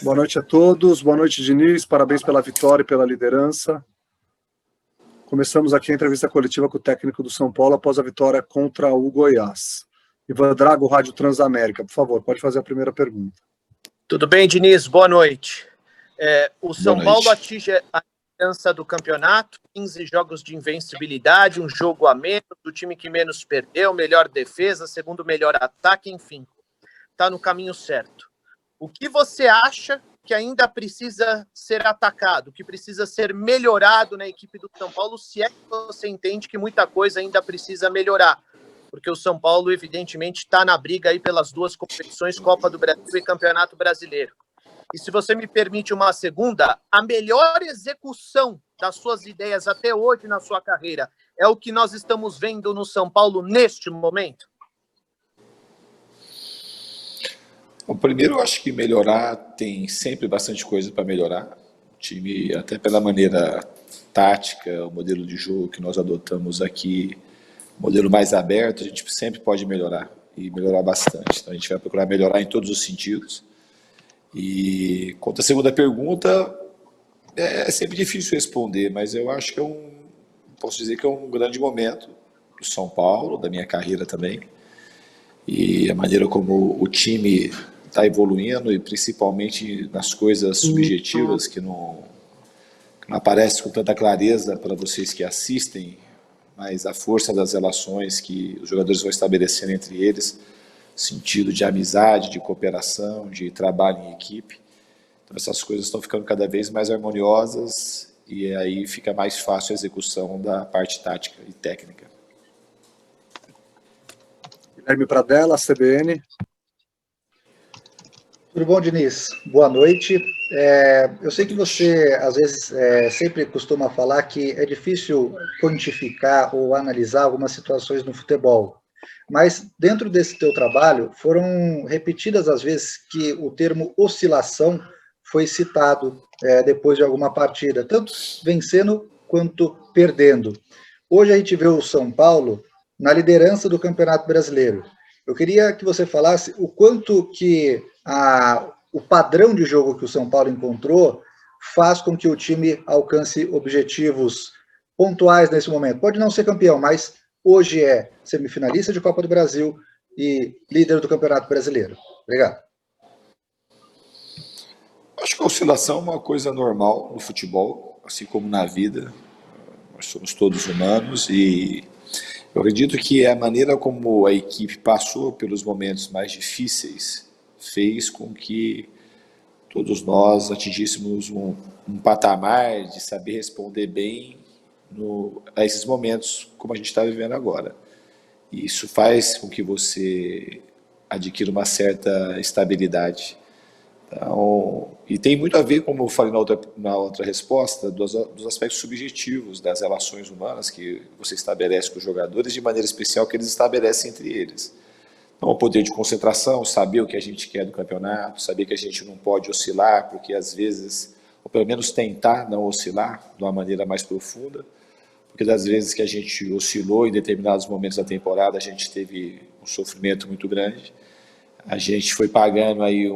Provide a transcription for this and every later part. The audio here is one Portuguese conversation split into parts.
Boa noite a todos, boa noite, Diniz, parabéns pela vitória e pela liderança. Começamos aqui a entrevista coletiva com o técnico do São Paulo após a vitória contra o Goiás. Ivan Drago, Rádio Transamérica, por favor, pode fazer a primeira pergunta. Tudo bem, Diniz? Boa noite. O São Paulo atinge a liderança do campeonato, 15 jogos de invencibilidade, um jogo a menos, o time que menos perdeu, melhor defesa, segundo melhor ataque, enfim, está no caminho certo. O que você acha que ainda precisa ser atacado, que precisa ser melhorado na equipe do São Paulo, se é que você entende que muita coisa ainda precisa melhorar? Porque o São Paulo, evidentemente, está na briga aí pelas duas competições, Copa do Brasil e Campeonato Brasileiro. E se você me permite uma segunda, a melhor execução das suas ideias até hoje na sua carreira é o que nós estamos vendo no São Paulo neste momento? Bom, primeiro, eu acho que melhorar tem sempre bastante coisa para melhorar. O time, até pela maneira tática, o modelo de jogo que nós adotamos aqui, modelo mais aberto, a gente sempre pode melhorar e melhorar bastante. Então, a gente vai procurar melhorar em todos os sentidos. E quanto à segunda pergunta, é sempre difícil responder, mas eu acho que posso dizer que é um grande momento do São Paulo, da minha carreira também. E a maneira como o time está evoluindo, e principalmente nas coisas subjetivas que não aparecem com tanta clareza para vocês que assistem, mas a força das relações que os jogadores vão estabelecendo entre eles, sentido de amizade, de cooperação, de trabalho em equipe. Então essas coisas estão ficando cada vez mais harmoniosas e aí fica mais fácil a execução da parte tática e técnica. Guilherme Pradella, CBN. Tudo bom, Diniz? Boa noite. Eu sei que você, às vezes, sempre costuma falar que é difícil quantificar ou analisar algumas situações no futebol, mas dentro desse teu trabalho foram repetidas as vezes que o termo oscilação foi citado depois de alguma partida, tanto vencendo quanto perdendo. Hoje a gente vê o São Paulo na liderança do Campeonato Brasileiro. Eu queria que você falasse o quanto que o padrão de jogo que o São Paulo encontrou faz com que o time alcance objetivos pontuais nesse momento. Pode não ser campeão, mas hoje é semifinalista de Copa do Brasil e líder do Campeonato Brasileiro. Obrigado. Acho que a oscilação é uma coisa normal no futebol, assim como na vida. Nós somos todos humanos e eu acredito que a maneira como a equipe passou pelos momentos mais difíceis fez com que todos nós atingíssemos um patamar de saber responder bem a esses momentos como a gente está vivendo agora. E isso faz com que você adquira uma certa estabilidade. Então, e tem muito a ver, como eu falei na outra resposta, dos aspectos subjetivos das relações humanas que você estabelece com os jogadores, de maneira especial que eles estabelecem entre eles. Então, o poder de concentração, saber o que a gente quer do campeonato, saber que a gente não pode oscilar, porque às vezes, ou pelo menos tentar não oscilar de uma maneira mais profunda, porque das vezes que a gente oscilou em determinados momentos da temporada, a gente teve um sofrimento muito grande, a gente foi pagando aí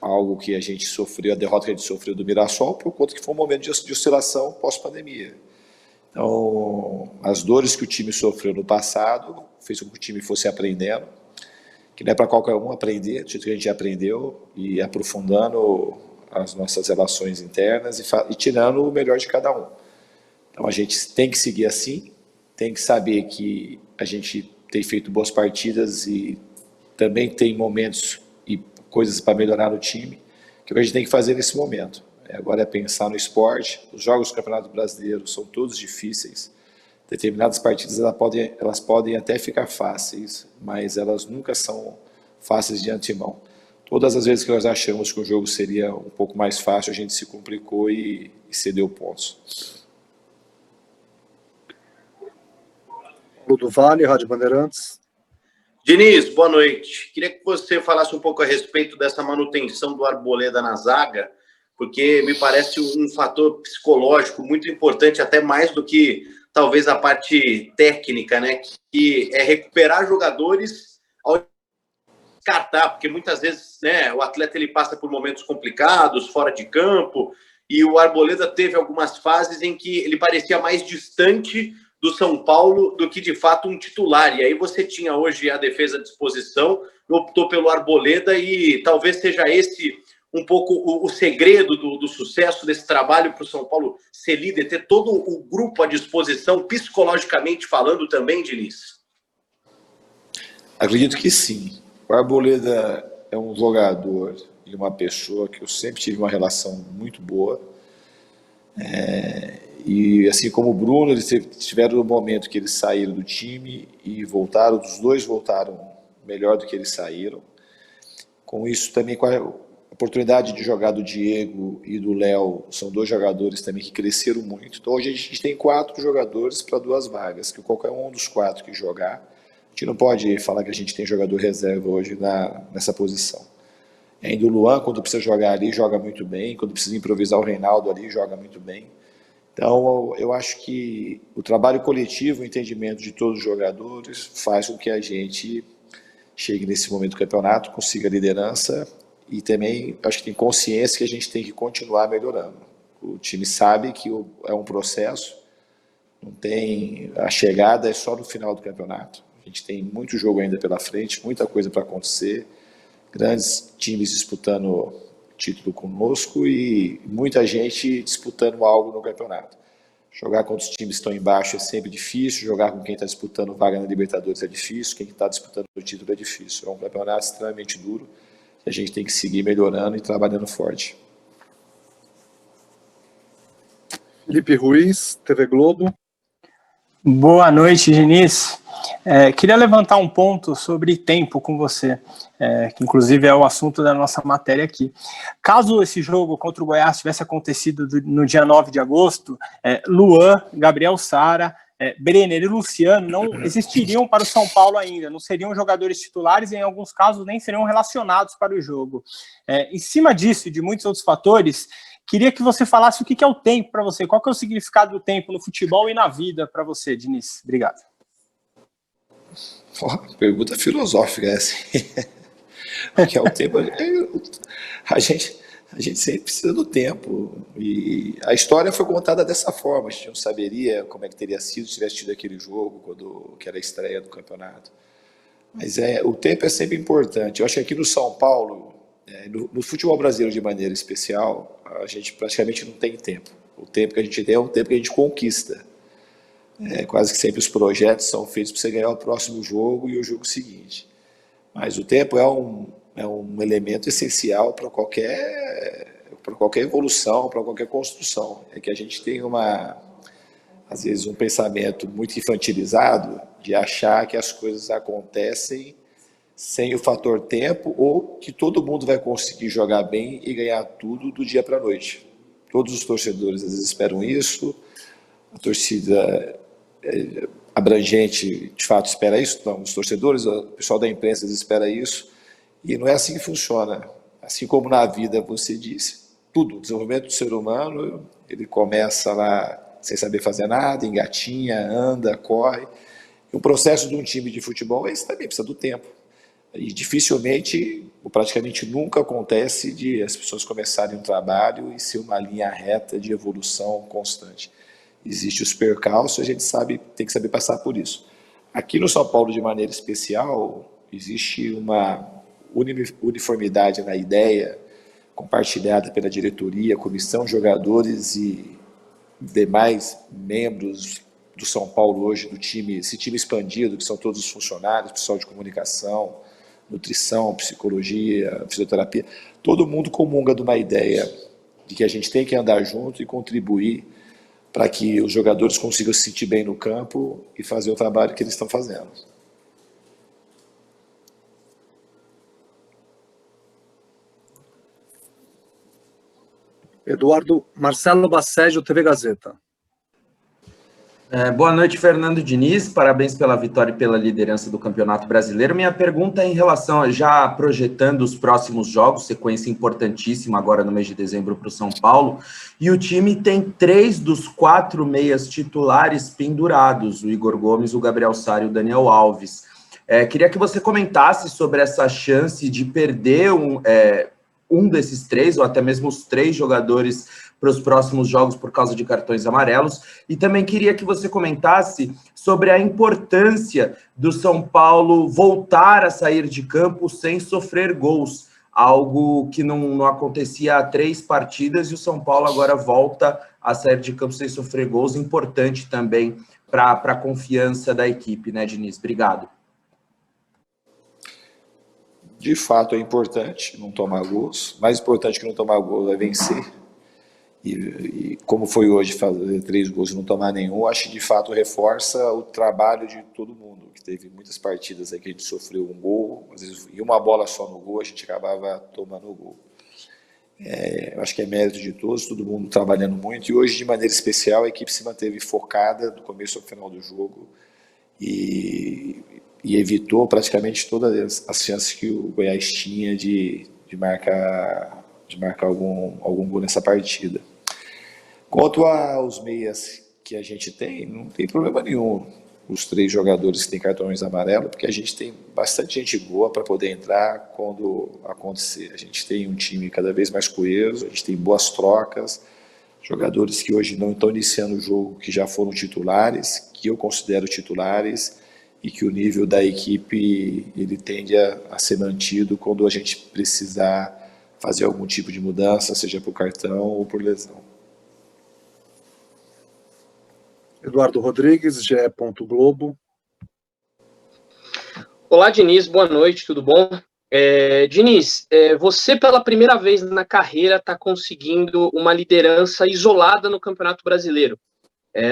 algo que a gente sofreu, a derrota que a gente sofreu do Mirassol, por conta que foi um momento de oscilação pós-pandemia. Então, as dores que o time sofreu no passado fez com que o time fosse aprendendo, que não é para qualquer um aprender, do jeito que a gente aprendeu, e aprofundando as nossas relações internas e tirando o melhor de cada um. Então, a gente tem que seguir assim, tem que saber que a gente tem feito boas partidas e também tem momentos e coisas para melhorar no time, que a gente tem que fazer nesse momento. Agora é pensar no esporte. Os jogos do Campeonato Brasileiro são todos difíceis. Determinadas partidas elas podem até ficar fáceis, mas elas nunca são fáceis de antemão. Todas as vezes que nós achamos que o jogo seria um pouco mais fácil, a gente se complicou e cedeu pontos. Paulo do Vale, Rádio Bandeirantes. Diniz, boa noite. Queria que você falasse um pouco a respeito dessa manutenção do Arboleda na zaga, porque me parece um fator psicológico muito importante, até mais do que talvez a parte técnica, né? Que é recuperar jogadores ao descartar, porque muitas vezes, né, o atleta ele passa por momentos complicados, fora de campo, e o Arboleda teve algumas fases em que ele parecia mais distante do São Paulo do que, de fato, um titular. E aí você tinha hoje a defesa à disposição, optou pelo Arboleda, e talvez seja esse um pouco o segredo do sucesso desse trabalho para o São Paulo ser líder, ter todo o grupo à disposição, psicologicamente falando também, Diniz? Acredito que sim. O Arboleda é um jogador e uma pessoa que eu sempre tive uma relação muito boa. E assim como o Bruno, eles tiveram um momento que eles saíram do time e voltaram, os dois voltaram melhor do que eles saíram. Com isso também, com a oportunidade de jogar do Diego e do Léo, são dois jogadores também que cresceram muito. Então hoje a gente tem 4 jogadores para 2 vagas, que qualquer um dos 4 que jogar, a gente não pode falar que a gente tem jogador reserva hoje nessa posição. Ainda o Luan, quando precisa jogar ali, joga muito bem. Quando precisa improvisar o Reinaldo ali, joga muito bem. Então, eu acho que o trabalho coletivo, o entendimento de todos os jogadores, faz com que a gente chegue nesse momento do campeonato, consiga a liderança e também acho que tem consciência que a gente tem que continuar melhorando. O time sabe que é um processo, não tem, a chegada é só no final do campeonato. A gente tem muito jogo ainda pela frente, muita coisa para acontecer. Grandes times disputando título conosco e muita gente disputando algo no campeonato. Jogar contra os times que estão embaixo é sempre difícil, jogar com quem está disputando vaga na Libertadores é difícil, quem está disputando o título é difícil. É um campeonato extremamente duro, a gente tem que seguir melhorando e trabalhando forte. Felipe Ruiz, TV Globo. Boa noite, Diniz. Queria levantar um ponto sobre tempo com você, que inclusive é o assunto da nossa matéria aqui. Caso esse jogo contra o Goiás tivesse acontecido no dia 9 de agosto, Luan, Gabriel Sara, Brenner e Luciano não existiriam para o São Paulo ainda, não seriam jogadores titulares e em alguns casos nem seriam relacionados para o jogo. Em cima disso e de muitos outros fatores, queria que você falasse o que é o tempo para você, qual que é o significado do tempo no futebol e na vida para você, Diniz. Obrigado. Pergunta filosófica essa. Porque é o tempo. A gente sempre precisa do tempo. E a história foi contada dessa forma. A gente não saberia como é que teria sido se tivesse tido aquele jogo, que era a estreia do campeonato. Mas o tempo é sempre importante. Eu acho que aqui no São Paulo, no futebol brasileiro de maneira especial, a gente praticamente não tem tempo. O tempo que a gente tem é um tempo que a gente conquista. Quase que sempre os projetos são feitos para você ganhar o próximo jogo e o jogo seguinte. Mas o tempo é um elemento essencial para qualquer evolução, para qualquer construção. É que a gente tem às vezes um pensamento muito infantilizado de achar que as coisas acontecem sem o fator tempo ou que todo mundo vai conseguir jogar bem e ganhar tudo do dia para a noite. Todos os torcedores às vezes esperam isso, a torcida abrangente, de fato, espera isso? Não, os torcedores, o pessoal da imprensa espera isso, e não é assim que funciona. Assim como na vida, você disse, tudo, o desenvolvimento do ser humano, ele começa lá sem saber fazer nada, engatinha, anda, corre. E o processo de um time de futebol, esse também precisa do tempo. E dificilmente, ou praticamente nunca acontece de as pessoas começarem um trabalho e ser uma linha reta de evolução constante. Existem os percalços, a gente tem que saber passar por isso. Aqui no São Paulo, de maneira especial, existe uma uniformidade na ideia, compartilhada pela diretoria, comissão, jogadores e demais membros do São Paulo hoje, do time, esse time expandido, que são todos os funcionários, pessoal de comunicação, nutrição, psicologia, fisioterapia, todo mundo comunga de uma ideia de que a gente tem que andar junto e contribuir para que os jogadores consigam se sentir bem no campo e fazer o trabalho que eles estão fazendo. Eduardo Marcelo Baceggio, TV Gazeta. Boa noite, Fernando Diniz. Parabéns pela vitória e pela liderança do Campeonato Brasileiro. Minha pergunta é em relação, já projetando os próximos jogos, sequência importantíssima agora no mês de dezembro para o São Paulo, e o time tem 3 dos 4 meias titulares pendurados, o Igor Gomes, o Gabriel Sara e o Daniel Alves. Queria que você comentasse sobre essa chance de perder um desses três, ou até mesmo os três jogadores para os próximos jogos por causa de cartões amarelos. E também queria que você comentasse sobre a importância do São Paulo voltar a sair de campo sem sofrer gols, algo que não acontecia há 3 partidas, e o São Paulo agora volta a sair de campo sem sofrer gols, importante também para a confiança da equipe, né, Diniz? Obrigado. De fato, é importante não tomar gols. Mais importante que não tomar gols é vencer. E como foi hoje fazer 3 gols e não tomar nenhum, acho que de fato reforça o trabalho de todo mundo. Que teve muitas partidas aí que a gente sofreu um gol, às vezes e uma bola só no gol, a gente acabava tomando o gol. Eu acho que é mérito de todos, todo mundo trabalhando muito. E hoje, de maneira especial, a equipe se manteve focada do começo ao final do jogo e evitou praticamente todas as chances que o Goiás tinha de marcar algum gol nessa partida. Quanto aos meias que a gente tem, não tem problema nenhum os 3 jogadores que têm cartões amarelos, porque a gente tem bastante gente boa para poder entrar quando acontecer. A gente tem um time cada vez mais coeso, a gente tem boas trocas, jogadores que hoje não estão iniciando o jogo, que já foram titulares, que eu considero titulares, e que o nível da equipe ele tende a ser mantido quando a gente precisar fazer algum tipo de mudança, seja por cartão ou por lesão. Eduardo Rodrigues, GE. Globo. Olá, Diniz, boa noite, tudo bom? Diniz, você pela primeira vez na carreira está conseguindo uma liderança isolada no Campeonato Brasileiro.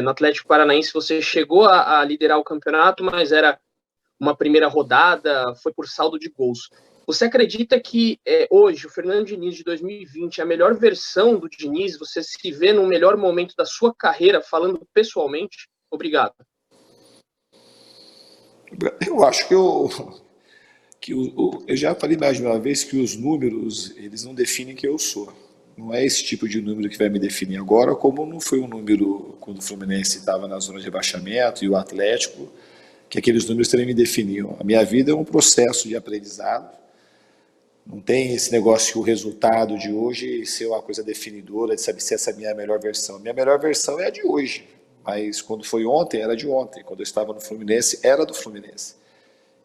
No Atlético Paranaense você chegou a liderar o campeonato, mas era uma primeira rodada, foi por saldo de gols. Você acredita que hoje o Fernando Diniz de 2020 é a melhor versão do Diniz? Você se vê no melhor momento da sua carreira, falando pessoalmente? Obrigado. Eu acho que eu já falei mais de uma vez que os números, eles não definem quem eu sou. Não é esse tipo de número que vai me definir agora, como não foi um número quando o Fluminense estava na zona de rebaixamento e o Atlético, que aqueles números também me definiam. A minha vida é um processo de aprendizado. Não tem esse negócio que o resultado de hoje ser uma coisa definidora, de saber se essa é a minha melhor versão. A minha melhor versão é a de hoje, mas quando foi ontem, era de ontem. Quando eu estava no Fluminense, era do Fluminense.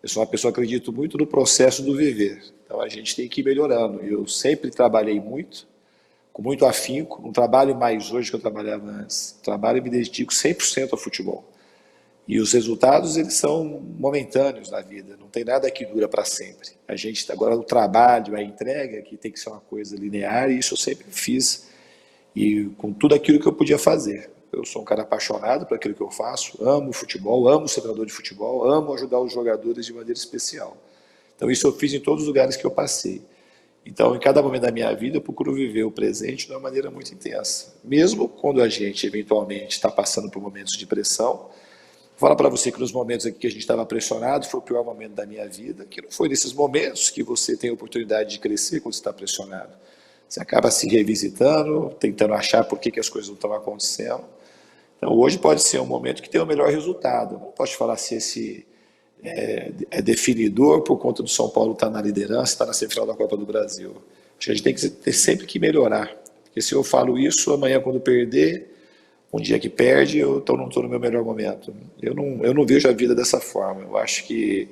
Eu sou uma pessoa que acredito muito no processo do viver. Então a gente tem que ir melhorando. Eu sempre trabalhei muito, com muito afinco. Não trabalho mais hoje que eu trabalhava antes. Trabalho e me dedico 100% ao futebol. E os resultados, eles são momentâneos na vida, não tem nada que dura para sempre. A gente, agora, o trabalho, a entrega, que tem que ser uma coisa linear, e isso eu sempre fiz, e com tudo aquilo que eu podia fazer. Eu sou um cara apaixonado por aquilo que eu faço, amo futebol, amo ser treinador de futebol, amo ajudar os jogadores de maneira especial. Então isso eu fiz em todos os lugares que eu passei. Então, em cada momento da minha vida, eu procuro viver o presente de uma maneira muito intensa. Mesmo quando a gente, eventualmente, está passando por momentos de pressão. Vou falar para você que nos momentos aqui que a gente estava pressionado, foi o pior momento da minha vida, que não foi nesses momentos que você tem a oportunidade de crescer quando você está pressionado. Você acaba se revisitando, tentando achar por que as coisas não estão acontecendo. Então, hoje pode ser um momento que tem o melhor resultado. Não posso falar se esse é definidor por conta do São Paulo estar na liderança, estar na semifinal da Copa do Brasil. Acho que a gente tem que ter sempre que melhorar. Porque se eu falo isso, amanhã quando perder, um dia que perde, eu não estou no meu melhor momento. Eu não vejo a vida dessa forma. Eu acho que,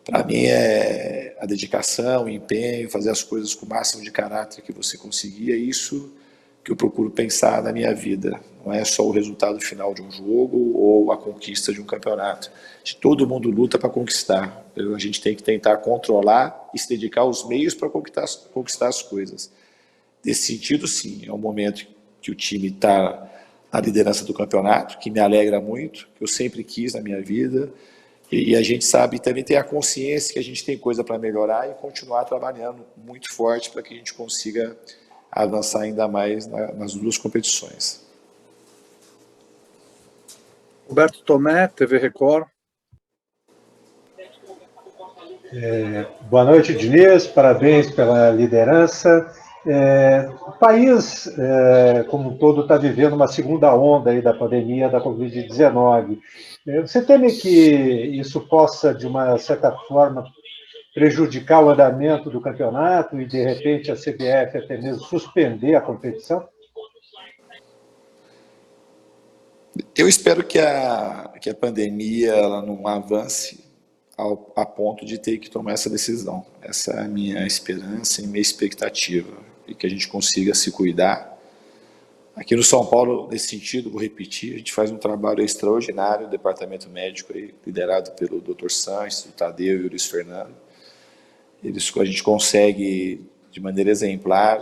para mim, é a dedicação, o empenho, fazer as coisas com o máximo de caráter que você conseguir, é isso que eu procuro pensar na minha vida. Não é só o resultado final de um jogo ou a conquista de um campeonato. Todo mundo luta para conquistar. A gente tem que tentar controlar e se dedicar aos meios para conquistar as coisas. Nesse sentido, sim, é um momento que o time está na liderança do campeonato, que me alegra muito, que eu sempre quis na minha vida, e a gente sabe também ter a consciência que a gente tem coisa para melhorar e continuar trabalhando muito forte para que a gente consiga avançar ainda mais nas 2 competições. Roberto Tomé, TV Record. Boa noite, Diniz, parabéns pela liderança. O país, como um todo, está vivendo uma segunda onda aí da pandemia da Covid-19. Você teme que isso possa, de uma certa forma, prejudicar o andamento do campeonato e, de repente, a CBF até mesmo suspender a competição? Eu espero que a pandemia ela não avance a ponto de ter que tomar essa decisão. Essa é a minha esperança e minha expectativa, e que a gente consiga se cuidar. Aqui no São Paulo, nesse sentido, vou repetir, a gente faz um trabalho extraordinário, o departamento médico aí, liderado pelo Dr. Sanches, o Tadeu e o Luiz Fernando. A gente consegue, de maneira exemplar,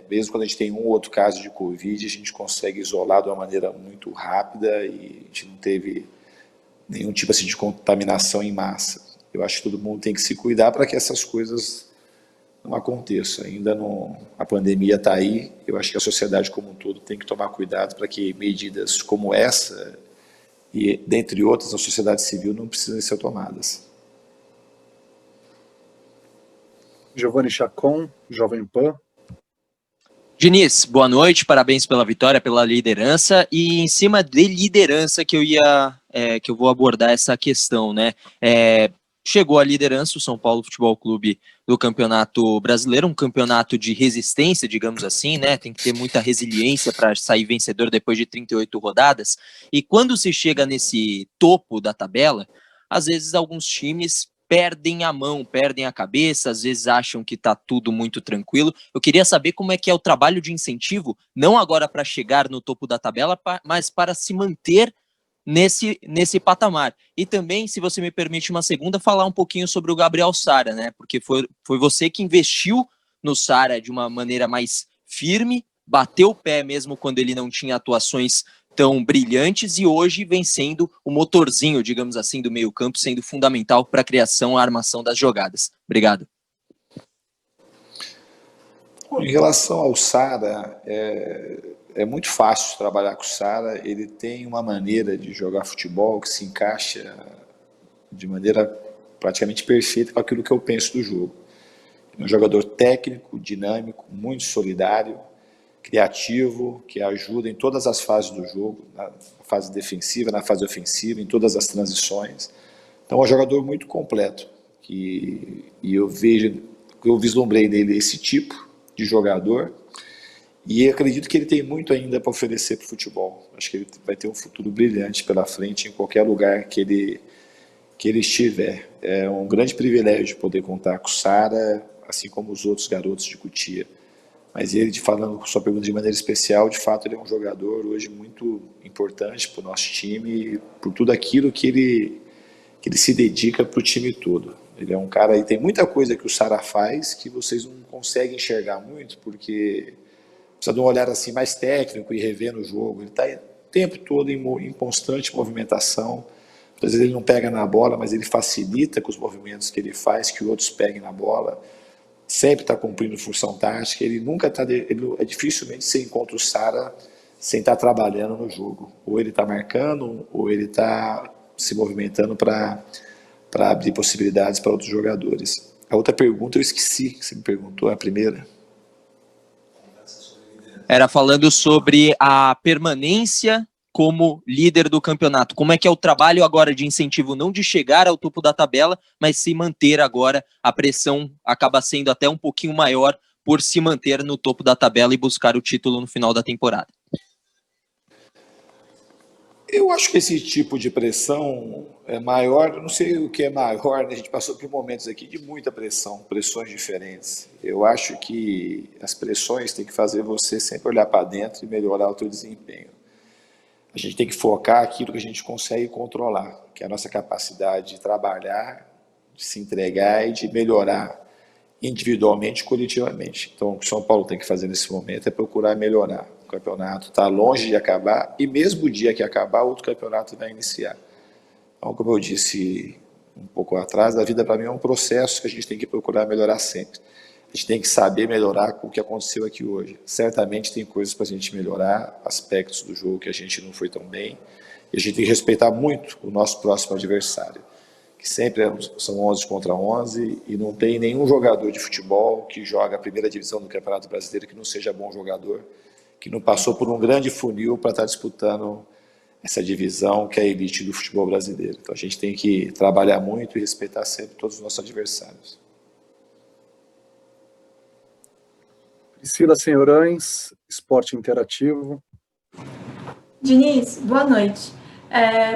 mesmo quando a gente tem um ou outro caso de Covid, a gente consegue isolar de uma maneira muito rápida e a gente não teve nenhum tipo assim, de contaminação em massa. Eu acho que todo mundo tem que se cuidar para que essas coisas não aconteçam. Ainda não, a pandemia está aí, eu acho que a sociedade como um todo tem que tomar cuidado para que medidas como essa, e dentre outras, na sociedade civil, não precisem ser tomadas. Giovanni Chacon, Jovem Pan. Diniz, boa noite, parabéns pela vitória, pela liderança, e em cima de liderança que eu vou abordar essa questão, né? Chegou a liderança o São Paulo Futebol Clube do Campeonato Brasileiro, um campeonato de resistência, digamos assim, né? Tem que ter muita resiliência para sair vencedor depois de 38 rodadas, e quando se chega nesse topo da tabela, às vezes alguns times perdem a mão, perdem a cabeça, às vezes acham que está tudo muito tranquilo. Eu queria saber como é que é o trabalho de incentivo, não agora para chegar no topo da tabela, mas para se manter nesse patamar. E também, se você me permite uma segunda, falar um pouquinho sobre o Gabriel Sara, né? Porque foi você que investiu no Sara de uma maneira mais firme, bateu o pé mesmo quando ele não tinha atuações tão brilhantes, e hoje vem sendo o motorzinho, digamos assim, do meio-campo, sendo fundamental para a criação e a armação das jogadas. Obrigado. Em relação ao Sara, é muito fácil trabalhar com o Sara. Ele tem uma maneira de jogar futebol que se encaixa de maneira praticamente perfeita com aquilo que eu penso do jogo. É um jogador técnico, dinâmico, muito solidário, criativo, que ajuda em todas as fases do jogo, na fase defensiva, na fase ofensiva, em todas as transições. Então é um jogador muito completo, e eu vislumbrei nele esse tipo de jogador, e acredito que ele tem muito ainda para oferecer para o futebol. Acho que ele vai ter um futuro brilhante pela frente em qualquer lugar que ele estiver. É um grande privilégio poder contar com o Sara, assim como os outros garotos de Cotia. Mas ele, falando sua pergunta de maneira especial, de fato ele é um jogador hoje muito importante para o nosso time, por tudo aquilo que ele se dedica para o time todo. Ele é um cara, e tem muita coisa que o Sara faz que vocês não conseguem enxergar muito, porque precisa de um olhar assim mais técnico e revendo o jogo. Ele está o tempo todo em constante movimentação. Às vezes ele não pega na bola, mas ele facilita com os movimentos que ele faz que outros peguem na bola. Sempre está cumprindo função tática. Ele nunca está. Dificilmente você encontra o Sara sem estar trabalhando no jogo. Ou ele está marcando, ou ele está se movimentando para abrir possibilidades para outros jogadores. A outra pergunta eu esqueci, que você me perguntou, a primeira. Era falando sobre a permanência como líder do campeonato. Como é que é o trabalho agora de incentivo, não de chegar ao topo da tabela, mas se manter agora? A pressão acaba sendo até um pouquinho maior por se manter no topo da tabela e buscar o título no final da temporada. Eu acho que esse tipo de pressão é maior, eu não sei o que é maior, né? A gente passou por momentos aqui de muita pressão, pressões diferentes. Eu acho que as pressões têm que fazer você sempre olhar para dentro e melhorar o seu desempenho. A gente tem que focar aquilo que a gente consegue controlar, que é a nossa capacidade de trabalhar, de se entregar e de melhorar individualmente e coletivamente. Então, o que o São Paulo tem que fazer nesse momento é procurar melhorar. O campeonato está longe de acabar, e mesmo o dia que acabar, outro campeonato vai iniciar. Então, como eu disse um pouco atrás, a vida para mim é um processo que a gente tem que procurar melhorar sempre. A gente tem que saber melhorar com o que aconteceu aqui hoje. Certamente tem coisas para a gente melhorar, aspectos do jogo que a gente não foi tão bem, e a gente tem que respeitar muito o nosso próximo adversário, que sempre são 11 contra 11, e não tem nenhum jogador de futebol que joga a primeira divisão do Campeonato Brasileiro que não seja bom jogador, que não passou por um grande funil para estar disputando essa divisão que é a elite do futebol brasileiro. Então a gente tem que trabalhar muito e respeitar sempre todos os nossos adversários. Priscila Senhorães, Esporte Interativo. Diniz, boa noite.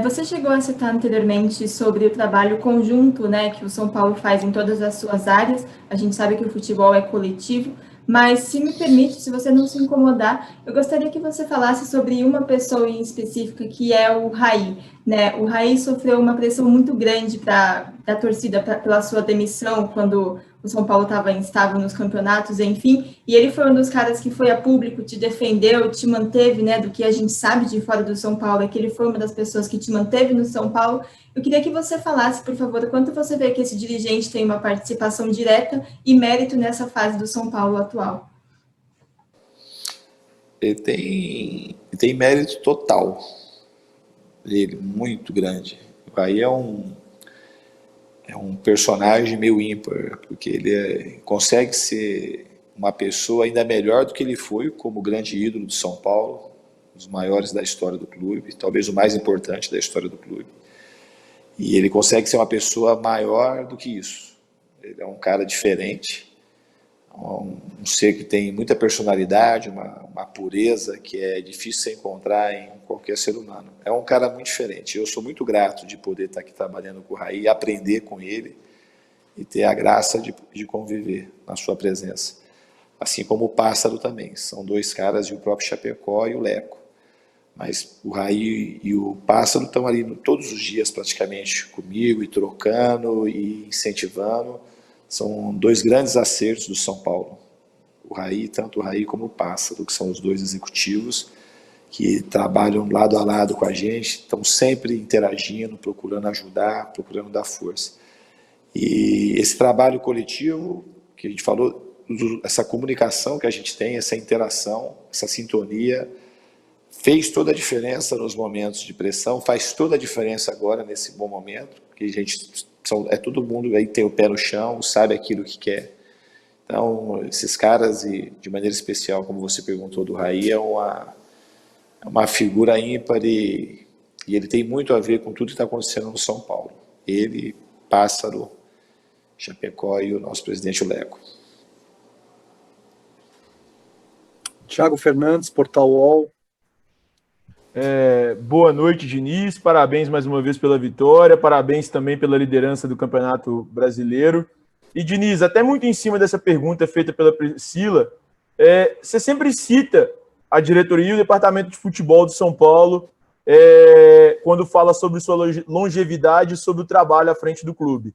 Você chegou a citar anteriormente sobre o trabalho conjunto, né, que o São Paulo faz em todas as suas áreas. A gente sabe que o futebol é coletivo, mas se me permite, se você não se incomodar, eu gostaria que você falasse sobre uma pessoa em específica, que é o Raí, né? O Raí sofreu uma pressão muito grande da torcida pela sua demissão quando o São Paulo estava instável nos campeonatos, enfim, e ele foi um dos caras que foi a público, te defendeu, te manteve, né, do que a gente sabe de fora do São Paulo, é que ele foi uma das pessoas que te manteve no São Paulo. Eu queria que você falasse, por favor, quanto você vê que esse dirigente tem uma participação direta e mérito nessa fase do São Paulo atual. Ele tem mérito total, ele muito grande. Aí é um personagem meio ímpar, porque ele consegue ser uma pessoa ainda melhor do que ele foi como grande ídolo do São Paulo, um dos maiores da história do clube, talvez o mais importante da história do clube. E ele consegue ser uma pessoa maior do que isso. Ele é um cara diferente, um ser que tem muita personalidade, uma pureza que é difícil de encontrar em qualquer ser humano. É um cara muito diferente. Eu sou muito grato de poder estar aqui trabalhando com o Raí, aprender com ele e ter a graça de conviver na sua presença. Assim como o Pássaro também. São dois caras, e o próprio Chapecó e o Leco. Mas o Raí e o Pássaro estão ali todos os dias praticamente comigo, e trocando e incentivando. São dois grandes acertos do São Paulo. O Raí, tanto o Raí como o Pássaro, que são os dois executivos que trabalham lado a lado com a gente, estão sempre interagindo, procurando ajudar, procurando dar força. E esse trabalho coletivo, que a gente falou, essa comunicação que a gente tem, essa interação, essa sintonia, fez toda a diferença nos momentos de pressão, faz toda a diferença agora nesse bom momento, que a gente todo mundo aí tem o pé no chão, sabe aquilo que quer. Então, esses caras, e de maneira especial, como você perguntou do Raí, é uma figura ímpar e ele tem muito a ver com tudo que está acontecendo no São Paulo. Ele, Pássaro, Chapecó e o nosso presidente Leco. Thiago Fernandes, Portal UOL. Boa noite, Diniz. Parabéns mais uma vez pela vitória. Parabéns também pela liderança do Campeonato Brasileiro. E, Diniz, até muito em cima dessa pergunta feita pela Priscila, você sempre cita a diretoria e o departamento de futebol do São Paulo quando fala sobre sua longevidade e sobre o trabalho à frente do clube.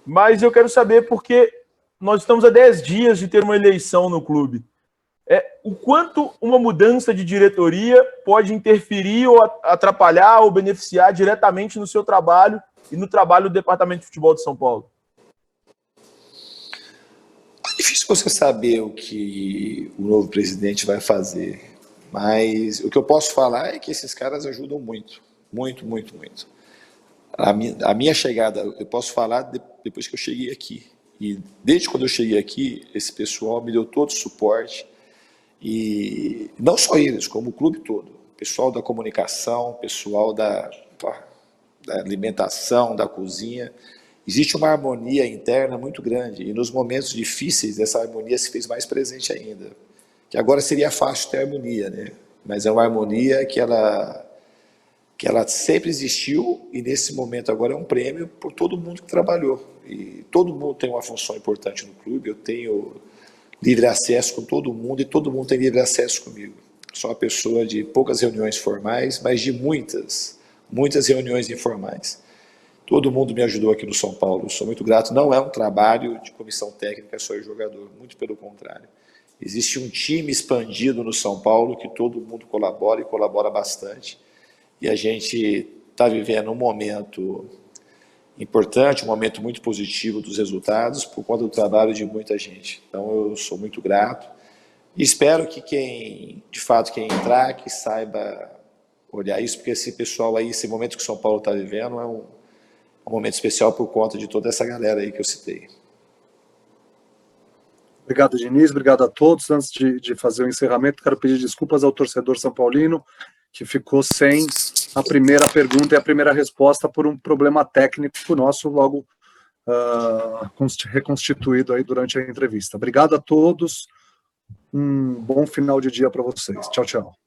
Mas eu quero saber porque nós estamos a 10 dias de ter uma eleição no clube. O quanto uma mudança de diretoria pode interferir ou atrapalhar ou beneficiar diretamente no seu trabalho e no trabalho do Departamento de Futebol de São Paulo? É difícil você saber o que o novo presidente vai fazer, mas o que eu posso falar é que esses caras ajudam muito, muito, muito, muito. A minha chegada, eu posso falar depois que eu cheguei aqui. E desde quando eu cheguei aqui, esse pessoal me deu todo o suporte. E não só eles, como o clube todo, pessoal da comunicação, pessoal da alimentação, da cozinha, existe uma harmonia interna muito grande, e nos momentos difíceis essa harmonia se fez mais presente ainda, que agora seria fácil ter harmonia, né? Mas é uma harmonia que ela sempre existiu, e nesse momento agora é um prêmio por todo mundo que trabalhou, e todo mundo tem uma função importante no clube. Eu tenho livre acesso com todo mundo e todo mundo tem livre acesso comigo. Sou uma pessoa de poucas reuniões formais, mas de muitas reuniões informais. Todo mundo me ajudou aqui no São Paulo, sou muito grato. Não é um trabalho de comissão técnica só de jogador, muito pelo contrário. Existe um time expandido no São Paulo que todo mundo colabora e colabora bastante. E a gente está vivendo um momento importante, um momento muito positivo dos resultados por conta do trabalho de muita gente. Então eu sou muito grato e espero que quem entrar, que saiba olhar isso, porque esse pessoal aí, esse momento que o São Paulo está vivendo um momento especial por conta de toda essa galera aí que eu citei. Obrigado, Diniz. Obrigado a todos. Antes de fazer o encerramento, quero pedir desculpas ao torcedor São Paulino, que ficou sem a primeira pergunta e a primeira resposta por um problema técnico nosso, logo reconstituído aí durante a entrevista. Obrigado a todos. Um bom final de dia para vocês. Tchau, tchau.